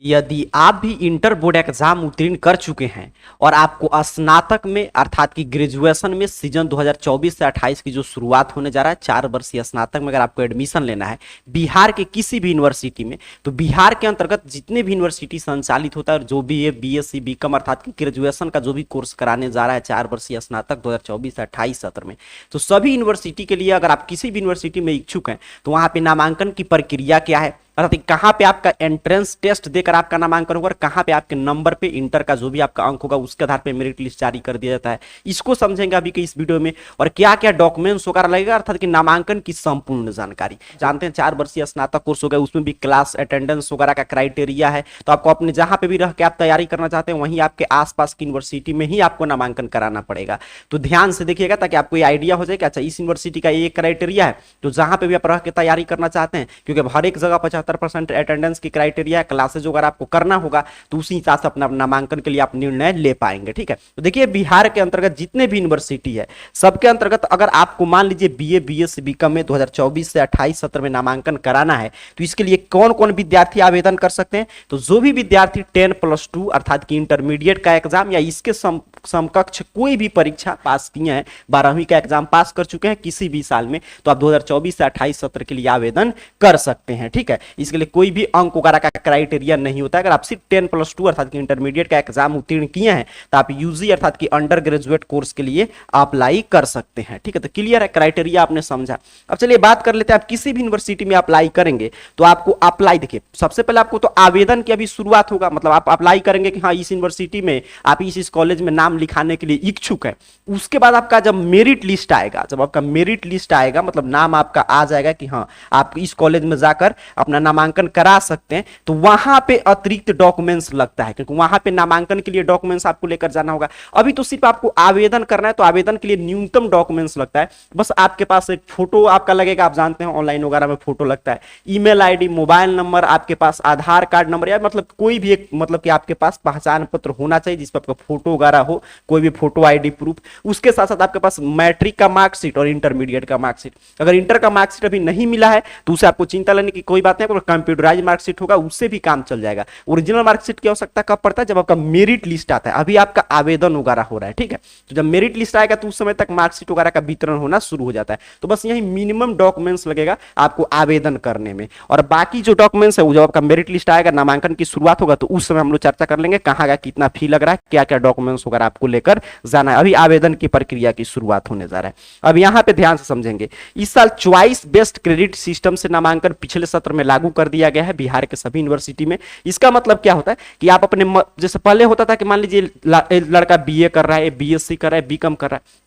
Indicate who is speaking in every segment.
Speaker 1: यदि आप भी इंटर बोर्ड एग्जाम उत्तीर्ण कर चुके हैं और आपको स्नातक में अर्थात कि ग्रेजुएशन में सीजन 2024 से 28 की जो शुरुआत होने जा रहा है 4 वर्षीय स्नातक में अगर आपको एडमिशन लेना है बिहार के किसी भी यूनिवर्सिटी में, तो बिहार के अंतर्गत जितने भी यूनिवर्सिटी संचालित होता है और जो भी बीएससी बीकॉम अर्थात कि ग्रेजुएशन का जो भी कोर्स कराने जा रहा है 4 वर्षीय स्नातक 2024 से 28 सत्र में, तो सभी यूनिवर्सिटी के लिए अगर आप किसी भी यूनिवर्सिटी में इच्छुक हैं तो वहां पे नामांकन की प्रक्रिया क्या है, अर्थात कहाँ पे आपका एंट्रेंस टेस्ट देकर आपका नामांकन होगा और कहाँ पे आपके नंबर पे इंटर का जो भी आपका अंक होगा उसके आधार पे मेरिट लिस्ट जारी कर दिया जाता है। इसको समझेंगे अभी के इस वीडियो में और क्या क्या डॉक्यूमेंट्स वगैरह लगेगा, अर्थात कि नामांकन की संपूर्ण जानकारी। जानते हैं 4 वर्षीय स्नातक कोर्स हो गया, उसमें भी क्लास अटेंडेंस वगैरह का क्राइटेरिया है, तो आपको अपने जहां पे भी रह के आप तैयारी करना चाहते हैं वहीं आपके आसपास की यूनिवर्सिटी में ही आपको नामांकन कराना पड़ेगा। तो ध्यान से देखिएगा ताकि आपको ये आइडिया हो जाए कि अच्छा इस यूनिवर्सिटी का ये क्राइटेरिया है, तो जहां पे भी आप रह के तैयारी करना चाहते हैं, क्योंकि हर एक जगह 75% अटेंडेंस की क्राइटेरिया है, क्लासेज अगर आपको करना होगा तो उसी हिसाब से अपना नामांकन के लिए आप निर्णय ले पाएंगे। ठीक है, तो देखिए बिहार के अंतर्गत जितने भी यूनिवर्सिटी है सबके अंतर्गत अगर आपको मान लीजिए बीए बीएससी बीकॉम में 2024 से 28 सत्र में नामांकन कराना है तो इसके लिए कौन कौन विद्यार्थी आवेदन कर सकते हैं। तो जो भी विद्यार्थी 10+2 अर्थात कि इंटरमीडिएट का एग्जाम या इसके समकक्ष कोई भी परीक्षा पास किए हैं, 12वीं का एग्जाम पास कर चुके हैं किसी भी साल में, तो आप 2024 से 28 सत्र के लिए आवेदन कर सकते हैं। ठीक है, इसके लिए कोई भी अंक वगैरह का क्राइटेरिया नहीं होता है। अगर आप सिर्फ 10+2 अर्थात कि इंटरमीडिएट का एग्जाम उत्तीर्ण किए हैं तो आप यूजी अर्थात कि अंडर ग्रेजुएट कोर्स के लिए अप्लाई कर सकते हैं। ठीक है, तो क्लियर है, क्राइटेरिया आपने समझा। अब चलिए बात कर लेते हैं, आप किसी भी यूनिवर्सिटी में अप्लाई करेंगे तो आपको अप्लाई, देखिए सबसे पहले आपको तो आवेदन की अभी शुरुआत होगा, मतलब आप अप्लाई करेंगे कि हाँ इस यूनिवर्सिटी में आप इस कॉलेज में नाम लिखाने के लिए इच्छुक है। उसके बाद आपका जब मेरिट लिस्ट आएगा, जब आपका मेरिट लिस्ट आएगा मतलब नाम आपका आ जाएगा कि हाँ आप इस कॉलेज में जाकर अपना नामांकन करा सकते हैं, तो वहां पे अतिरिक्त डॉक्यूमेंट्स लगता है, क्योंकि वहां पे नामांकन के लिए डॉक्यूमेंट्स आपको लेकर जाना होगा। अभी तो सिर्फ आपको आवेदन करना है, तो आवेदन के लिए न्यूनतम डॉक्यूमेंट्स लगता है, बस आपके पास एक फोटो आपका लगेगा, आप जानते हैं ऑनलाइन वगैरह में फोटो लगता है, ईमेल आईडी, मोबाइल नंबर, आपके पास आधार कार्ड नंबर या मतलब कोई भी एक मतलब कि आपके पास पहचान पत्र होना चाहिए जिस पर आपका फोटो वगैरह हो, कोई भी फोटो आईडी प्रूफ। उसके साथ साथ आपके पास मैट्रिक का मार्कशीट और इंटरमीडिएट का मार्कशीट। अगर इंटर का मार्कशीट अभी नहीं मिला है तो उसे आपको चिंता लेने की कोई बात नहीं, कंप्यूटराइज मार्कशीट होगा उससे भी काम चल जाएगा। ओरिजिनल मार्कशीट की आवश्यकता कब पड़ता है, जब आपका मेरिट लिस्ट आता है, अभी आपका आवेदन वगैरह हो रहा है। ठीक है, तो जब मेरिट लिस्ट आएगा तो उस समय तक मार्कशीट वगैरह का वितरण होना शुरू हो जाता है। तो बस यही मिनिमम डॉक्यूमेंट्स लगेगा आपको आवेदन करने में, और बाकी जो डॉक्यूमेंट्स है वो जब आपका मेरिट लिस्ट आएगा, नामांकन की शुरुआत होगा तो उस समय हम लोग चर्चा कर लेंगे कहाँ का कितना फी लग रहा है, क्या क्या डॉक्यूमेंट्स वगैरह आपको लेकर जाना है। अभी आवेदन की प्रक्रिया की शुरुआत होने जा रहा है। अब यहाँ पे ध्यान से समझेंगे, इस साल चॉइस बेस्ड क्रेडिट सिस्टम से नामांकन पिछले सत्र में लागू कर दिया गया है बिहार के सभी यूनिवर्सिटी में। इसका मतलब क्या होता है कि आप अपने जैसे पहले होता था कि मान लीजिए लड़का बीए कर रहा है, बीएससी कर रहा है, बीकॉम कर रहा है,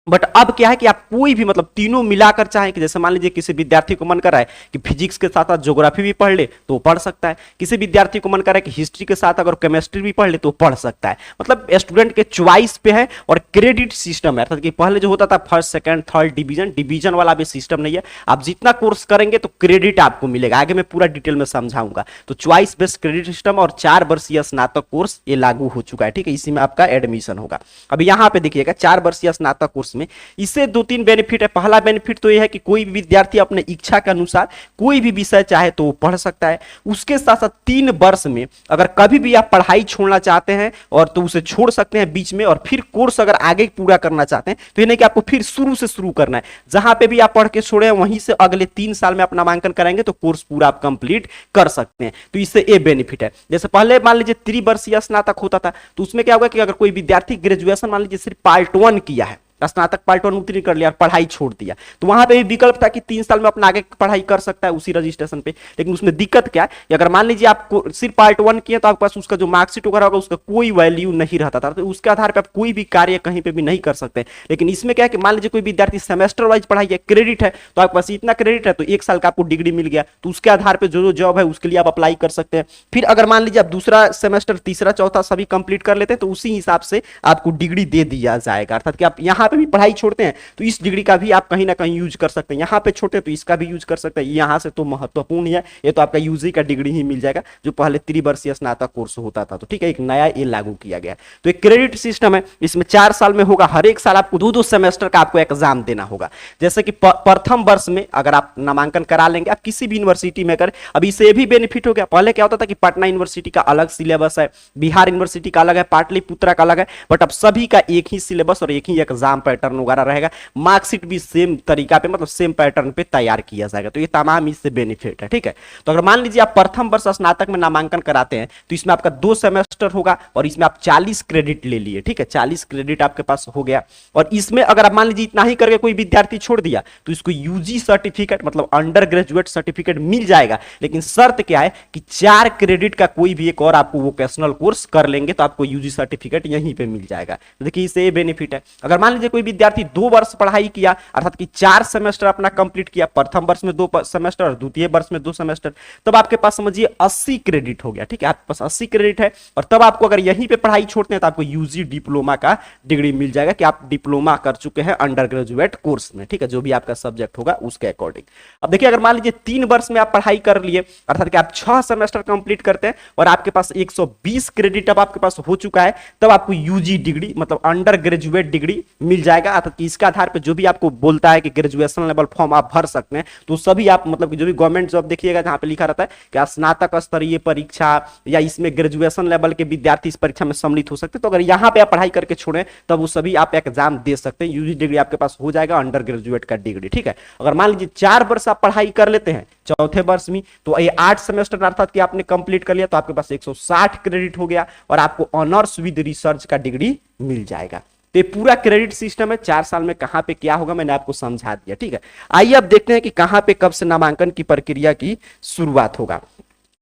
Speaker 1: बट अब क्या है कि आप कोई भी मतलब तीनों मिलाकर चाहें कि जैसे मान लीजिए किसी विद्यार्थी को मन कर रहा है कि फिजिक्स के साथ साथ ज्योग्राफी भी पढ़ ले तो पढ़ सकता है, किसी विद्यार्थी को मन कर रहा है कि हिस्ट्री के साथ अगर केमिस्ट्री भी पढ़ ले तो पढ़ सकता है। मतलब स्टूडेंट के चॉइस पे है और क्रेडिट सिस्टम है, अर्थात कि पहले जो होता था फर्स्ट सेकंड थर्ड डिवीजन वाला भी सिस्टम नहीं है। आप जितना कोर्स करेंगे तो क्रेडिट आपको मिलेगा, आगे मैं पूरा डिटेल में समझाऊंगा। तो चॉइस बेस्ड क्रेडिट सिस्टम और 4 वर्षीय स्नातक कोर्स ये लागू हो चुका है। ठीक है, इसी में आपका एडमिशन होगा। अब यहाँ पे देखिएगा 4 वर्षीय स्नातक कोर्स में इससे 2-3 बेनिफिट है। पहला बेनिफिट तो यह है कि कोई भी विद्यार्थी अपने इच्छा के अनुसार कोई भी विषय चाहे तो पढ़ सकता है। उसके साथ साथ 3 वर्ष में अगर कभी भी आप पढ़ाई छोड़ना चाहते हैं और तो उसे छोड़ सकते हैं बीच में, और फिर कोर्स अगर आगे पूरा करना चाहते हैं तो ये नहीं कि आपको फिर शुरू से शुरू करना है, जहां पे भी आप पढ़ के छोड़े वहीं से अगले 3 साल में आप नामांकन कराएंगे तो कोर्स पूरा आप कंप्लीट कर सकते हैं। तो इससे ये बेनिफिट है। जैसे पहले मान लीजिए त्रिवर्षीय स्नातक होता था तो उसमें क्या होगा कि अगर कोई विद्यार्थी ग्रेजुएशन मान लीजिए सिर्फ पार्ट 1 किया है, स्नातक पार्ट 1 उत्तीर्ण कर लिया और पढ़ाई छोड़ दिया, तो वहां पे भी विकल्प था कि 3 साल में अपना आगे पढ़ाई कर सकता है उसी रजिस्ट्रेशन पे। लेकिन उसमें दिक्कत क्या है कि अगर मान लीजिए आपको सिर्फ पार्ट 1 किया तो आपके पास उसका जो मार्कशीट वगैरह होगा उसका कोई वैल्यू नहीं रहता था, तो उसके आधार पर आप कोई भी कार्य कहीं पे भी नहीं कर सकते। लेकिन इसमें क्या है कि मान लीजिए कोई विद्यार्थी सेमेस्टर वाइज पढ़ाई है, क्रेडिट है, तो आपके पास इतना क्रेडिट है तो 1 साल का आपको डिग्री मिल गया, तो उसके आधार पर जो जॉब है उसके लिए आप अप्लाई कर सकते हैं। फिर अगर मान लीजिए आप दूसरा सेमेस्टर तीसरा चौथा सभी कंप्लीट कर लेते हैं तो उसी हिसाब से आपको डिग्री दे दिया जाएगा, अर्थात कि आप यहाँ यहाँ पे भी पढ़ाई छोड़ते हैं तो इस डिग्री का भी आप कहीं ना कहीं यूज कर सकते हैं, यहाँ पे छोटे तो इसका भी यूज कर सकते हैं। यहाँ से तो महत्वपूर्ण है, ये तो आपका यूजी का डिग्री ही मिल जाएगा जो पहले त्रिवर्षीय स्नातक कोर्स होता था। तो ठीक है, एक नया ये लागू किया गया। तो एक क्रेडिट सिस्टम है, इसमें 4 साल में होगा, हर एक साल आपको 2-2 सेमेस्टर का आपको एग्जाम देना होगा। जैसे कि प्रथम वर्ष में अगर आप नामांकन करा लेंगे, आप किसी भी यूनिवर्सिटी में करें, अब इससे भी बेनिफिट हो गया। पहले क्या होता था कि पटना यूनिवर्सिटी का अलग सिलेबस है, बिहार यूनिवर्सिटी का अलग है, पाटलिपुत्रा का अलग है, बट अब सभी का एक ही सिलेबस और एक ही एग्जाम पैटर्न वगैरह रहेगा। मार्कशीट भी सेम तरीका पे, मतलब सेम पैटर्न पे तैयार किया जाएगा। तो ये तमाम इससे बेनिफिट है। ठीक है, तो अगर मान लीजिए आप प्रथम वर्ष स्नातक में नामांकन कराते हैं तो इसमें आपका 2 सेमेस्टर होगा और इसमें आप 40 क्रेडिट ले लिए। ठीक है, 40 क्रेडिट आपके पास हो गया। और इसमें अगर आप मान लीजिए इतना ही करके कोई विद्यार्थी छोड़ दिया तो इसको यूजी सर्टिफिकेट मतलब अंडर ग्रेजुएट सर्टिफिकेट मिल जाएगा। लेकिन शर्त क्या है कि 4 क्रेडिट का कोई भी एक और आपको वोकेशनल कोर्स कर लेंगे तो आपको यूजी सर्टिफिकेट यहीं पे मिल जाएगा। देखिए इससे ये बेनिफिट है। अगर मान लीजिए कोई विद्यार्थी 2 वर्ष पढ़ाई किया, अर्थात कि 4 सेमेस्टर अपना कंप्लीट किया, प्रथम वर्ष में 2 सेमेस्टर और द्वितीय वर्ष में 2 सेमेस्टर, तब आपके पास समझिए 80 क्रेडिट हो गया। ठीक है, आपके पास 80 क्रेडिट है और तब आपको अगर यहीं पे पढ़ाई छोड़ते हैं तो आपको यूजी डिप्लोमा का डिग्री मिल जाएगा कि आप डिप्लोमा कर चुके हैं अंडर ग्रेजुएट कोर्स में। ठीक है, जो भी आपका सब्जेक्ट होगा उसके अकॉर्डिंग। अब देखिए अगर मान लीजिए 3 वर्ष में आप पढ़ाई कर लिए, अर्थात कि आप 6 सेमेस्टर कंप्लीट करते हैं और आपके पास 120 क्रेडिट अब आपके पास हो चुका है, तब आपको यूजी डिग्री मतलब अंडर ग्रेजुएट डिग्री मिल जाएगा। अर्थात कि इसके आधार पर जो भी आपको बोलता है कि ग्रेजुएशन लेवल फॉर्म आप भर सकते हैं, तो सभी आप मतलब कि जो भी गवर्नमेंट जॉब देखिएगा जहां पे लिखा रहता है कि स्नातक स्तरीय परीक्षा या इसमें ग्रेजुएशन लेवल के विद्यार्थी इस परीक्षा में सम्मिलित हो सकते हैं। तो अगर यहाँ पे आप पढ़ाई करके छोड़े तब वो सभी आप एग्जाम दे सकते हैं, यूजी डिग्री आपके पास हो जाएगा अंडर ग्रेजुएट का डिग्री। ठीक है, अगर मान लीजिए 4 वर्ष आप पढ़ाई कर लेते हैं चौथे वर्ष में, तो ये 8 सेमेस्टर अर्थात कि आपने कंप्लीट कर लिया तो आपके पास 160 क्रेडिट हो गया और आपको ऑनर्स विद रिसर्च का डिग्री मिल जाएगा। तो ये पूरा क्रेडिट सिस्टम है। 4 साल में कहां पे क्या होगा मैंने आपको समझा दिया। ठीक है, आइए अब देखते हैं कि कहां पे कब से नामांकन की प्रक्रिया की शुरुआत होगा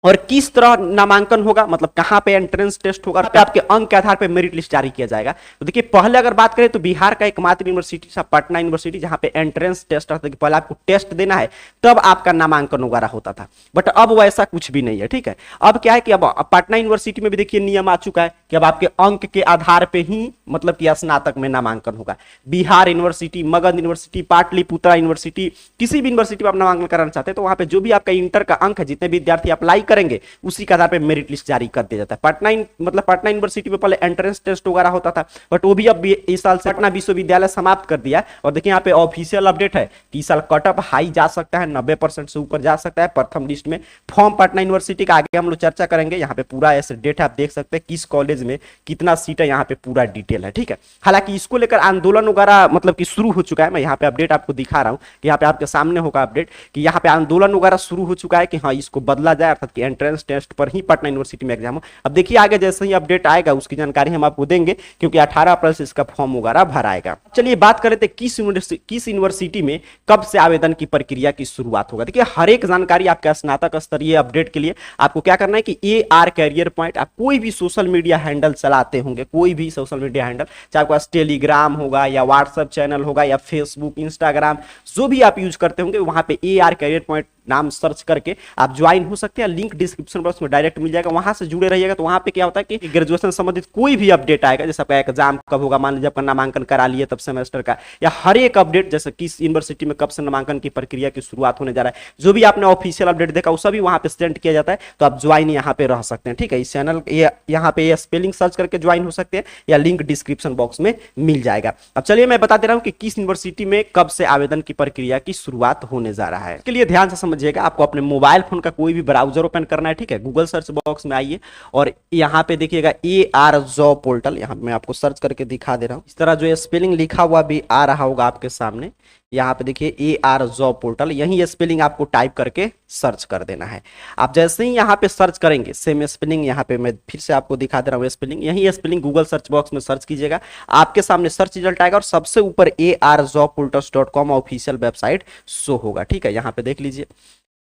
Speaker 1: और किस तरह नामांकन होगा, मतलब कहां पे एंट्रेंस टेस्ट होगा, पे आपके अंक के आधार पे मेरिट लिस्ट जारी किया जाएगा। तो देखिए पहले अगर बात करें तो बिहार का एकमात्र यूनिवर्सिटी था पटना यूनिवर्सिटी, जहां पे एंट्रेंस टेस्ट रहता है, पहले आपको टेस्ट देना है तब आपका नामांकन वगैरह होता था। बट अब वैसा कुछ भी नहीं है। ठीक है, अब क्या है कि अब पटना यूनिवर्सिटी में भी देखिए नियम आ चुका है कि अब आपके अंक के आधार पे ही मतलब कि स्नातक में नामांकन होगा। Bihar university, Magadh university, Pataliputra university, किसी भी यूनिवर्सिटी में आप नामांकन कराना चाहते हैं तो वहां पे जो भी आपका इंटर का अंक है, जितने विद्यार्थी अप्लाई करेंगे उसी के आधार पे मेरिट लिस्ट जारी कर दिया जाता है। पटना यूनिवर्सिटी में पहले एंट्रेंस टेस्ट वगैरह होता था, बट वो भी अब इस साल से पटना विश्वविद्यालय समाप्त कर दिया। और देखिए यहाँ पे ऑफिशियल अपडेट है कि इस साल कट ऑफ हाई जा सकता है, 90% से ऊपर जा सकता है प्रथम लिस्ट में। फॉर्म पटना यूनिवर्सिटी का आगे हम लोग चर्चा करेंगे। यहाँ पे पूरा ऐसे डेट आप देख सकते हैं किस कॉलेज में कितना सीट है, यहाँ पे पूरा डिटेल है। ठीक है, हालांकि इसको लेकर आंदोलन वगैरह मतलब कि शुरू हो चुका है। मैं यहाँ पे अपडेट आपको दिखा रहा हूँ कि यहाँ पे आपके सामने होगा अपडेट कि यहाँ पे आंदोलन वगैरह शुरू हो चुका है कि हाँ इसको बदला जाए, अर्थात कि एंट्रेंस टेस्ट पर ही पटना यूनिवर्सिटी में एग्जाम हो। अब देखिए आगे जैसे ही अपडेट आएगा उसकी जानकारी हम आपको देंगे, क्योंकि 18 अप्रैल से इसका फॉर्म वगैरह भराएगा। चलिए बात कर लेते किस यूनिवर्सिटी में कब से आवेदन की प्रक्रिया की शुरुआत होगा। देखिए हर एक जानकारी आपका स्नातक स्तरीय अपडेट के लिए आपको क्या करना है कि AR कैरियर पॉइंट, आप कोई भी सोशल मीडिया हैंडल चलाते होंगे, कोई भी सोशल मीडिया हैंडल, चाहे आपका टेलीग्राम होगा या व्हाट्सएप चैनल होगा या फेसबुक, इंस्टाग्राम, जो भी आप यूज करते होंगे, वहां पे AR कैरियर पॉइंट नाम सर्च करके आप ज्वाइन हो सकते हैं। लिंक डिस्क्रिप्शन बॉक्स में डायरेक्ट मिल जाएगा, वहां से जुड़े रहिएगा। तो वहां पे क्या होता है कि ग्रेजुएशन संबंधित कोई भी अपडेट आएगा, जैसे आपका एग्जाम कब होगा, मान लीजिए आपका नामांकन करा लिए तब सेमेस्टर का, या हर एक अपडेट जैसे किस यूनिवर्सिटी में कब से नामांकन की प्रक्रिया की शुरुआत होने जा रहा है, जो भी आपने ऑफिशियल अपडेट देखा वो सभी वहां पे सेंड किया जाता है। तो आप ज्वाइन यहाँ पे रह सकते हैं। ठीक है, इस चैनल यहाँ पे स्पेलिंग सर्च करके ज्वाइन हो सकते हैं या लिंक डिस्क्रिप्शन बॉक्स में मिल जाएगा। अब चलिए मैं बता दे रहा हूँ कि किस यूनिवर्सिटी में कब से आवेदन की प्रक्रिया की शुरुआत होने जा रहा है। इसके लिए ध्यान से समझिएगा, आपको अपने मोबाइल फोन का कोई भी ब्राउजर ओपन करना है। ठीक है, गूगल सर्च बॉक्स में आइए और यहाँ पे देखिएगा AR जॉब पोर्टल, यहाँ मैं आपको सर्च करके दिखा दे रहा हूँ। इस तरह जो स्पेलिंग लिखा हुआ भी आ रहा होगा आपके सामने, यहाँ पे देखिए AR जॉब पोर्टल, यही स्पेलिंग आपको टाइप करके सर्च कर देना है। आप जैसे ही यहाँ पे सर्च करेंगे, सेम स्पेलिंग यहाँ पे मैं फिर से आपको दिखा दे रहा हूँ स्पेलिंग, यही स्पेलिंग गूगल सर्च बॉक्स में सर्च कीजिएगा, आपके सामने सर्च रिजल्ट आएगा और सबसे ऊपर arjobportals.com ऑफिशियल वेबसाइट शो होगा। ठीक है, यहाँ पे देख लीजिए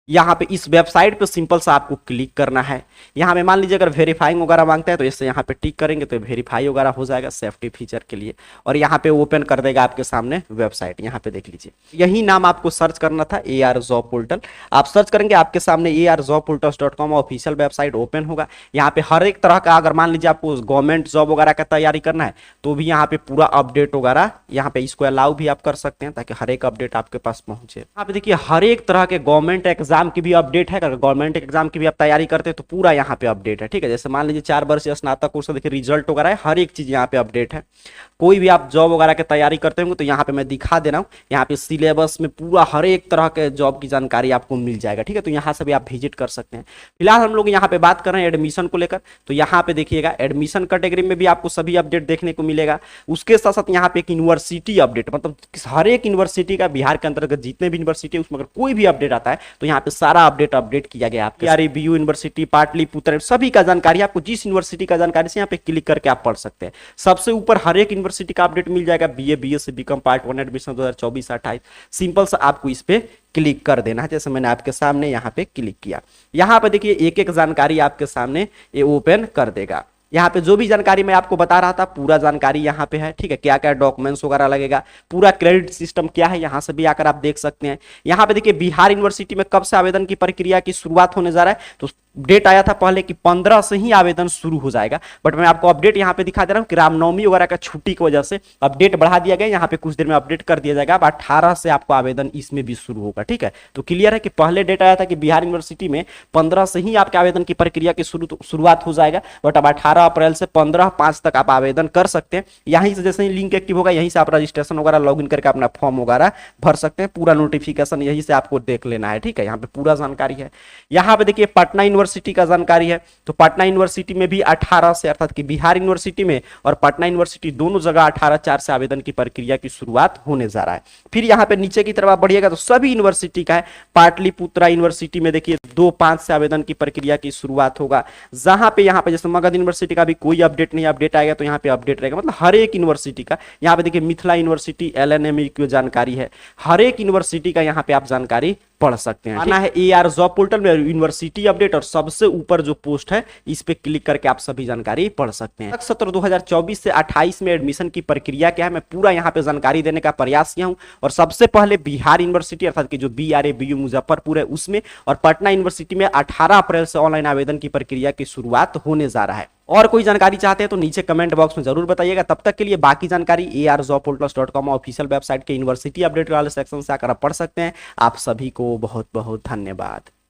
Speaker 1: यहाँ पे इस वेबसाइट पे सिंपल सा आपको क्लिक करना है। यहाँ पे मान लीजिए अगर वेरीफाइंग वगैरह मांगता है तो इससे यहाँ पे टिक करेंगे तो वेरीफाई वगैरह हो जाएगा सेफ्टी फीचर के लिए, और यहाँ पे ओपन कर देगा आपके सामने वेबसाइट। यहाँ पे देख लीजिए, यही नाम आपको सर्च करना था, AR जॉब पोर्टल। आप सर्च करेंगे आपके सामने ARjobportals.com ऑफिशियल वेबसाइट ओपन होगा। यहाँ पे हर एक तरह का, अगर मान लीजिए आपको गवर्नमेंट जॉब वगैरह का तैयारी करना है तो भी यहाँ पे पूरा अपडेट वगैरह, यहाँ पे इसको अलाउ भी आप कर सकते हैं ताकि हर एक अपडेट आपके पास पहुंचे। यहाँ पे देखिए हर एक तरह के गवर्नमेंट एग्जाम की भी अपडेट है। अगर गवर्नमेंट एग्जाम की भी आप तैयारी करते हैं तो पूरा यहाँ पे अपडेट है, ठीक है। जैसे मान लीजिए 4 वर्ष स्नातक कोर्स, देखिए रिजल्ट वगैरह है, हर एक चीज यहाँ पे अपडेट है। कोई भी आप जॉब वगैरह की तैयारी करते होंगे तो यहाँ पे मैं दिखा दे रहा हूँ, यहाँ पे सिलेबस में पूरा हर एक तरह के जॉब की जानकारी आपको मिल जाएगा, ठीक है। तो यहाँ से भी आप विजिट कर सकते हैं। फिलहाल हम लोग यहाँ पे बात कर रहे हैं एडमिशन को लेकर, तो यहाँ पे देखिएगा एडमिशन कैटेगरी में भी आपको सभी अपडेट देखने को मिलेगा। उसके साथ साथ यहाँ पे एक यूनिवर्सिटी अपडेट, मतलब हर एक यूनिवर्सिटी का, बिहार के अंतर्गत जितने भी यूनिवर्सिटी है उसमें अगर कोई भी अपडेट आता है तो यहाँ पे सारा अपडेट किया गया आपके। BU यूनिवर्सिटी, पाटलिपुत्र, सभी का जानकारी आपको, जिस यूनिवर्सिटी का जानकारी से यहाँ पे क्लिक करके आप पढ़ सकते हैं। सबसे ऊपर हर एक यूनिवर्सिटी का अपडेट मिल जाएगा, BA, BSc, BCom part 1 admission 2024-28। Simple सा आपको इस पे क्लिक कर देना है, जैसे मैंने आपके सामने यहाँ पे क्लिक किया। यहाँ पे देखिए एक एक जानकारी आपके सामने ये ओपन कर देगा। यहाँ पे जो भी जानकारी मैं आपको बता रहा था पूरा जानकारी यहाँ पे है, ठीक है। क्या क्या डॉक्यूमेंट्स वगैरह लगेगा, पूरा क्रेडिट सिस्टम क्या है, यहाँ से भी आकर आप देख सकते हैं। यहाँ पे देखिए बिहार यूनिवर्सिटी में कब से आवेदन की प्रक्रिया की शुरुआत होने जा रहा है, तो डेट आया था पहले कि 15 से ही आवेदन शुरू हो जाएगा, बट मैं आपको अपडेट यहाँ पे दिखा दे रहा हूँ कि रामनवमी वगैरह का छुट्टी की वजह से अपडेट बढ़ा दिया गया। यहाँ पे कुछ देर में अपडेट कर दिया जाएगा। अब 18 से आपको आवेदन इसमें भी शुरू होगा, ठीक है। तो क्लियर है कि पहले डेट आया था कि बिहार यूनिवर्सिटी में 15 से ही आपके आवेदन की प्रक्रिया की शुरुआत हो जाएगा, बट अब 18 अप्रैल से 15/5 तक आप आवेदन कर सकते हैं। यहीं से जैसे ही लिंक एक्टिव होगा यहीं से आप रजिस्ट्रेशन वगैरह लॉगिन करके अपना फॉर्म वगैरह भर सकते हैं। पूरा नोटिफिकेशन यहीं से आपको देख लेना है, ठीक है। यहाँ पे पूरा जानकारी है। यहाँ पे देखिए पटना यूनिवर्सिटी का जानकारी है, तो पटना यूनिवर्सिटी में भी 18 से, अर्थात कि बिहार यूनिवर्सिटी में और पटना यूनिवर्सिटी दोनों जगह 18/4 से आवेदन की प्रक्रिया की शुरुआत होने जा रहा है। फिर यहाँ पे नीचे की तरफ आप बढ़िएगा तो सभी यूनिवर्सिटी का है। पाटलिपुत्रा यूनिवर्सिटी में देखिए 2/5 से आवेदन की प्रक्रिया की शुरुआत होगा। जहां पे यहाँ पे जैसे मगध यूनिवर्सिटी का भी कोई अपडेट नहीं, अपडेट आएगा तो यहाँ पे अपडेट रहेगा, मतलब हर एक यूनिवर्सिटी का। यहाँ पे देखिए मिथिला यूनिवर्सिटी, LNM की जानकारी है, हर एक यूनिवर्सिटी का यहाँ पे आप जानकारी पढ़ सकते हैं। आना है AR जॉब पोर्टल में यूनिवर्सिटी अपडेट, और सबसे ऊपर जो पोस्ट है इस पे क्लिक करके आप सभी जानकारी पढ़ सकते हैं। सत्र 2024 से 28 में एडमिशन की प्रक्रिया क्या है मैं पूरा यहाँ पे जानकारी देने का प्रयास किया हूँ। और सबसे पहले बिहार यूनिवर्सिटी अर्थात कि जो BRA BU मुजफ्फरपुर है उसमें, और पटना यूनिवर्सिटी में 18 अप्रैल से ऑनलाइन आवेदन की प्रक्रिया की शुरुआत होने जा रहा है। और कोई जानकारी चाहते हैं तो नीचे कमेंट बॉक्स में जरूर बताइएगा। तब तक के लिए बाकी जानकारी ARjobportals.com ऑफिशियल वेबसाइट के यूनिवर्सिटी अपडेट वाले सेक्शन से आकर आप पढ़ सकते हैं। आप सभी को बहुत बहुत धन्यवाद।